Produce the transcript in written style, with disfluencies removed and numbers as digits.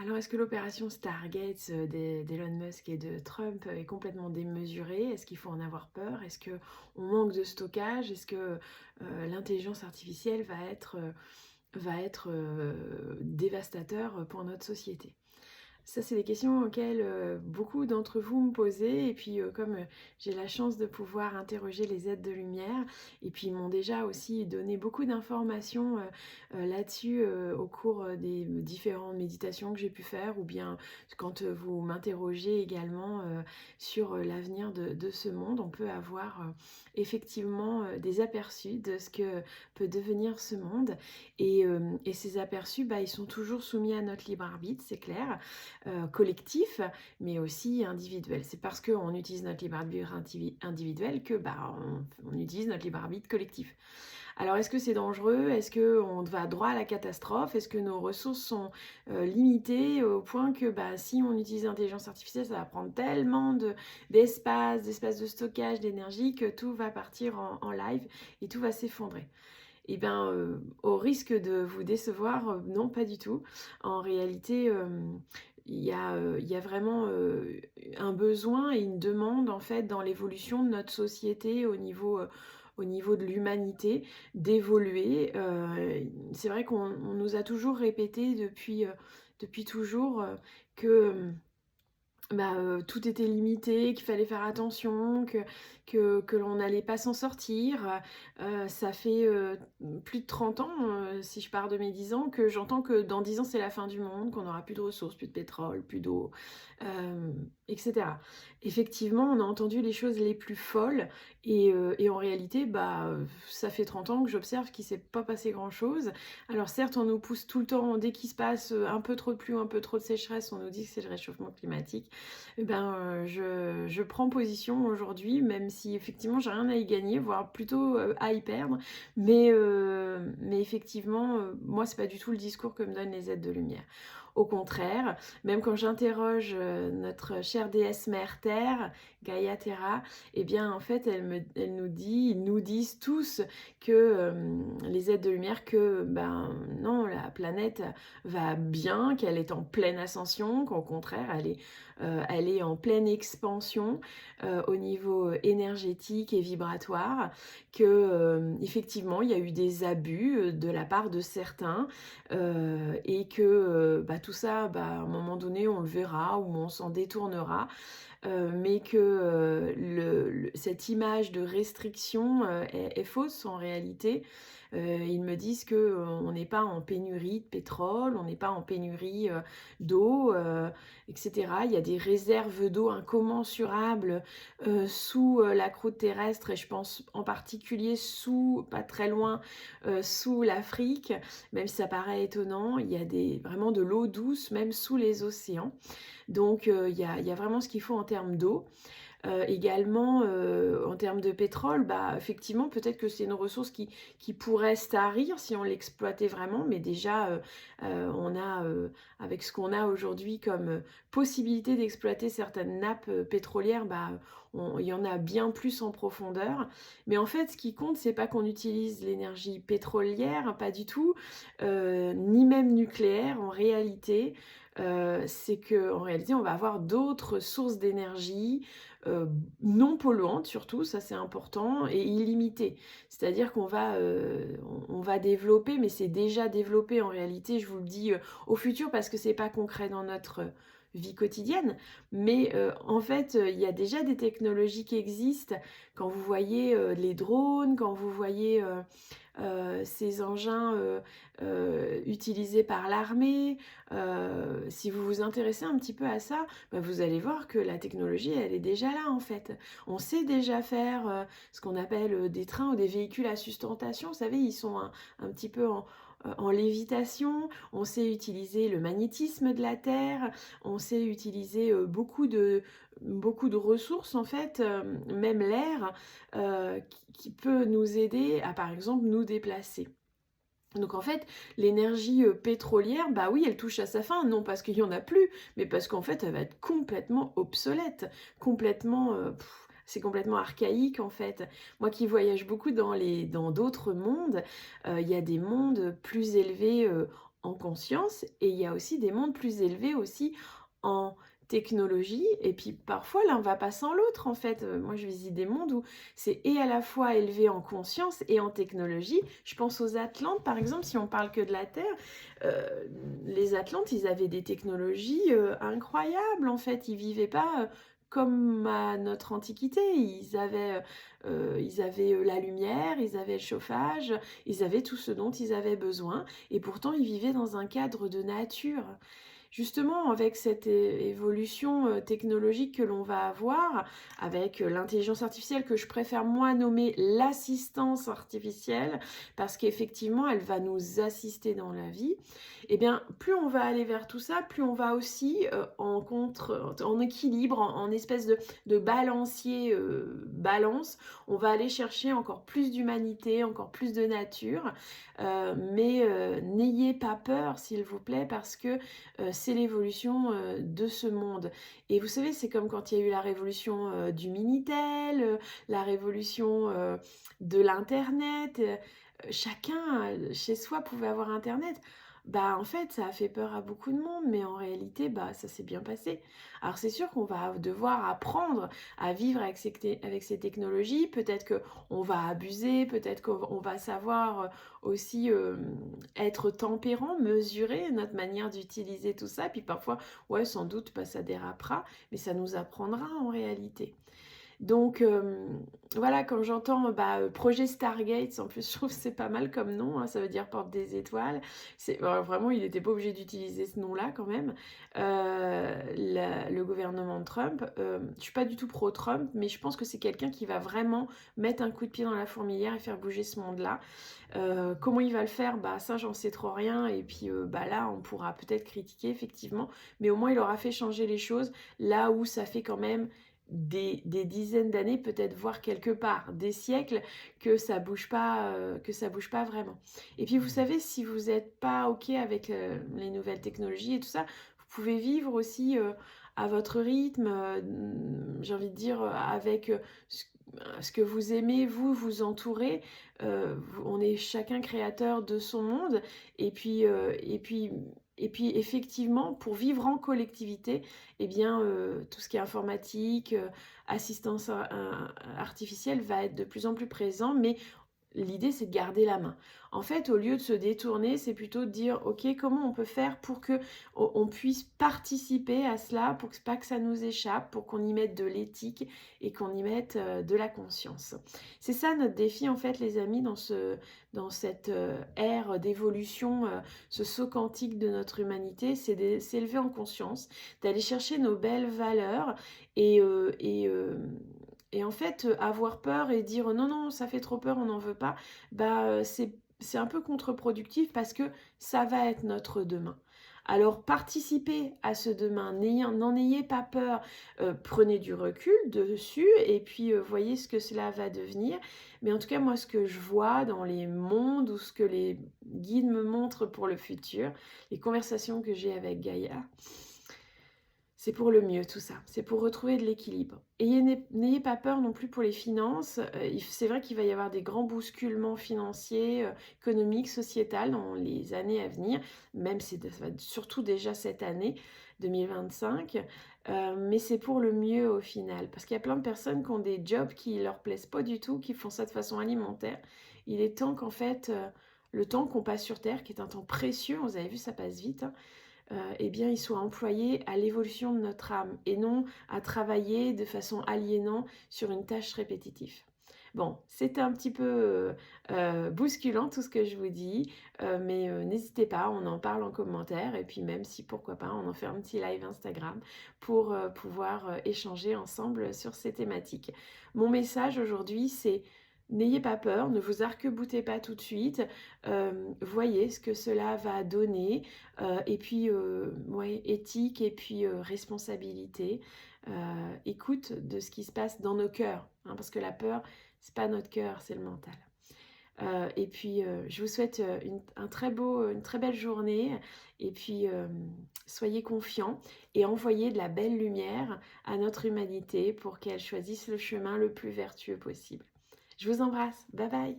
Alors, est-ce que l'opération Stargate d'Elon Musk et de Trump est complètement démesurée? Est-ce qu'il faut en avoir peur? Est-ce qu'on manque de stockage? Est-ce que l'intelligence artificielle va être dévastateur pour notre société? Ça, c'est des questions auxquelles beaucoup d'entre vous me posaient. Et puis, comme j'ai la chance de pouvoir interroger les êtres de lumière, et puis ils m'ont déjà aussi donné beaucoup d'informations là-dessus au cours des différentes méditations que j'ai pu faire, ou bien quand vous m'interrogez également sur l'avenir de ce monde, on peut avoir effectivement des aperçus de ce que peut devenir ce monde. Et ces aperçus, bah, ils sont toujours soumis à notre libre arbitre, c'est clair, collectif, mais aussi individuel. C'est parce qu'on utilise notre libre arbitre individuel que bah, on utilise notre libre arbitre collectif. Alors, est-ce que c'est dangereux? Est-ce qu'on va droit à la catastrophe? Est-ce que nos ressources sont limitées au point que bah, si on utilise l'intelligence artificielle, ça va prendre tellement d'espace de stockage, d'énergie, que tout va partir en live et tout va s'effondrer? Eh bien, au risque de vous décevoir, non, pas du tout. En réalité, il y a vraiment un besoin et une demande, en fait, dans l'évolution de notre société au niveau de l'humanité, d'évoluer. C'est vrai qu'on nous a toujours répété depuis toujours que bah, tout était limité, qu'il fallait faire attention, que l'on n'allait pas s'en sortir. Ça fait, plus de 30 ans, si je pars de mes 10 ans, que j'entends que dans 10 ans, c'est la fin du monde, qu'on n'aura plus de ressources, plus de pétrole, plus d'eau, et cetera. Effectivement, on a entendu les choses les plus folles et en réalité, bah, ça fait 30 ans que j'observe qu'il s'est pas passé grand-chose. Alors certes, on nous pousse tout le temps, dès qu'il se passe, un peu trop de pluie, un peu trop de sécheresse, on nous dit que c'est le réchauffement climatique. Eh ben, je prends position aujourd'hui, même si effectivement j'ai rien à y gagner, voire plutôt à y perdre. Mais effectivement, moi, c'est pas du tout le discours que me donnent les êtres de lumière. Au contraire, même quand j'interroge notre chère déesse mère Terre, Gaïa Terra, eh bien en fait, ils nous disent tous que les êtres de lumière, que ben non, la planète va bien, qu'elle est en pleine ascension, qu'au contraire, elle est en pleine expansion au niveau énergétique et vibratoire, que effectivement il y a eu des abus de la part de certains et que bah, tout ça, bah, à un moment donné, on le verra ou on s'en détournera. Mais que cette image de restriction est fausse en réalité. Ils me disent qu'on n'est pas en pénurie de pétrole, on n'est pas en pénurie d'eau, etc. Il y a des réserves d'eau incommensurables sous la croûte terrestre, et je pense en particulier pas très loin, sous l'Afrique. Même si ça paraît étonnant, il y a vraiment de l'eau douce même sous les océans. Donc il y a vraiment ce qu'il faut en termes d'eau. Également, en termes de pétrole, bah, effectivement, peut-être que c'est une ressource qui pourrait se tarir si on l'exploitait vraiment, mais déjà, on a, avec ce qu'on a aujourd'hui comme possibilité d'exploiter certaines nappes pétrolières, bah, il y en a bien plus en profondeur. Mais en fait, ce qui compte, c'est pas qu'on utilise l'énergie pétrolière, pas du tout, ni même nucléaire en réalité. C'est qu'en réalité, on va avoir d'autres sources d'énergie, euh, non polluantes surtout, ça c'est important, et illimitées. C'est-à-dire on va développer, mais c'est déjà développé en réalité, je vous le dis au futur, parce que c'est pas concret dans notre vie quotidienne, mais en fait, il y a déjà des technologies qui existent. Quand vous voyez les drones, quand vous voyez ces engins utilisés par l'armée. Si vous vous intéressez un petit peu à ça, bah, vous allez voir que la technologie, elle est déjà là en fait. On sait déjà faire ce qu'on appelle des trains ou des véhicules à sustentation. Vous savez, ils sont un petit peu en lévitation. On sait utiliser le magnétisme de la Terre. On sait utiliser beaucoup de ressources en fait, même l'air, qui peut nous aider à, par exemple, nous déplacer. Donc en fait, l'énergie pétrolière, bah oui, elle touche à sa fin, non parce qu'il n'y en a plus, mais parce qu'en fait, elle va être complètement obsolète, complètement... c'est complètement archaïque en fait. Moi qui voyage beaucoup dans d'autres mondes, il y a des mondes plus élevés en conscience et il y a aussi des mondes plus élevés aussi en technologie et puis parfois l'un va pas sans l'autre en fait. Moi je visite des mondes où c'est et à la fois élevé en conscience et en technologie. Je pense aux Atlantes par exemple, si on parle que de la Terre, les Atlantes ils avaient des technologies incroyables en fait, ils vivaient pas comme à notre antiquité, ils avaient la lumière, ils avaient le chauffage, ils avaient tout ce dont ils avaient besoin et pourtant ils vivaient dans un cadre de nature. Justement, avec cette évolution technologique que l'on va avoir, avec l'intelligence artificielle que je préfère moi nommer l'assistance artificielle, parce qu'effectivement, elle va nous assister dans la vie, eh bien, plus on va aller vers tout ça, plus on va aussi en équilibre, en espèce de balancier balance, on va aller chercher encore plus d'humanité, encore plus de nature, mais n'ayez pas peur, s'il vous plaît, parce que c'est l'évolution de ce monde. Et vous savez, c'est comme quand il y a eu la révolution du Minitel, la révolution de l'Internet. Chacun, chez soi, pouvait avoir Internet. Bah, en fait, ça a fait peur à beaucoup de monde, mais en réalité, bah, ça s'est bien passé. Alors, c'est sûr qu'on va devoir apprendre à vivre avec ces technologies. Peut-être qu'on va abuser, peut-être qu'on va savoir aussi être tempérant, mesurer notre manière d'utiliser tout ça. Puis parfois, ouais, sans doute, bah, ça dérapera, mais ça nous apprendra en réalité. Donc voilà, quand j'entends projet Stargate, en plus je trouve que c'est pas mal comme nom, hein, ça veut dire porte des étoiles. Vraiment, il n'était pas obligé d'utiliser ce nom-là quand même. Le gouvernement de Trump, je suis pas du tout pro-Trump, mais je pense que c'est quelqu'un qui va vraiment mettre un coup de pied dans la fourmilière et faire bouger ce monde-là. Comment il va le faire? Bah ça, j'en sais trop rien. Et puis là, on pourra peut-être critiquer effectivement, mais au moins il aura fait changer les choses là où ça fait quand même des dizaines d'années, peut-être voire quelque part, des siècles, que ça bouge pas vraiment. Et puis vous savez, si vous n'êtes pas OK avec les nouvelles technologies et tout ça, vous pouvez vivre aussi à votre rythme, j'ai envie de dire, avec ce que vous aimez, vous entourer. On est chacun créateur de son monde. Et puis effectivement, pour vivre en collectivité, eh bien, tout ce qui est informatique, assistance artificielle va être de plus en plus présent, mais l'idée, c'est de garder la main. En fait, au lieu de se détourner, c'est plutôt de dire, OK, comment on peut faire pour que on puisse participer à cela, pour que pas que ça nous échappe, pour qu'on y mette de l'éthique et qu'on y mette de la conscience. C'est ça notre défi, en fait, les amis, dans cette ère d'évolution, ce saut quantique de notre humanité, c'est de s'élever en conscience, d'aller chercher nos belles valeurs et, euh, et, euh, et en fait, avoir peur et dire non, non, ça fait trop peur, on n'en veut pas, c'est un peu contre-productif parce que ça va être notre demain. Alors participez à ce demain, n'en ayez pas peur, prenez du recul dessus et puis voyez ce que cela va devenir. Mais en tout cas, moi, ce que je vois dans les mondes ou ce que les guides me montrent pour le futur, les conversations que j'ai avec Gaïa, c'est pour le mieux tout ça, c'est pour retrouver de l'équilibre. Et n'ayez pas peur non plus pour les finances. C'est vrai qu'il va y avoir des grands bousculements financiers, économiques, sociétals dans les années à venir, même ça va être surtout déjà cette année 2025. Mais c'est pour le mieux au final, parce qu'il y a plein de personnes qui ont des jobs qui leur plaisent pas du tout, qui font ça de façon alimentaire. Il est temps qu'en fait, le temps qu'on passe sur Terre, qui est un temps précieux, vous avez vu, ça passe vite, hein, eh bien, il soit employé à l'évolution de notre âme et non à travailler de façon aliénante sur une tâche répétitive. Bon, c'était un petit peu bousculant tout ce que je vous dis, mais n'hésitez pas, on en parle en commentaire et puis même si pourquoi pas, on en fait un petit live Instagram pour pouvoir échanger ensemble sur ces thématiques. Mon message aujourd'hui, c'est n'ayez pas peur, ne vous arc-boutez pas tout de suite, voyez ce que cela va donner, et puis ouais, éthique et puis responsabilité, écoute de ce qui se passe dans nos cœurs, hein, parce que la peur, c'est pas notre cœur, c'est le mental. Et puis je vous souhaite une très belle journée et puis soyez confiants et envoyez de la belle lumière à notre humanité pour qu'elle choisisse le chemin le plus vertueux possible. Je vous embrasse, bye bye.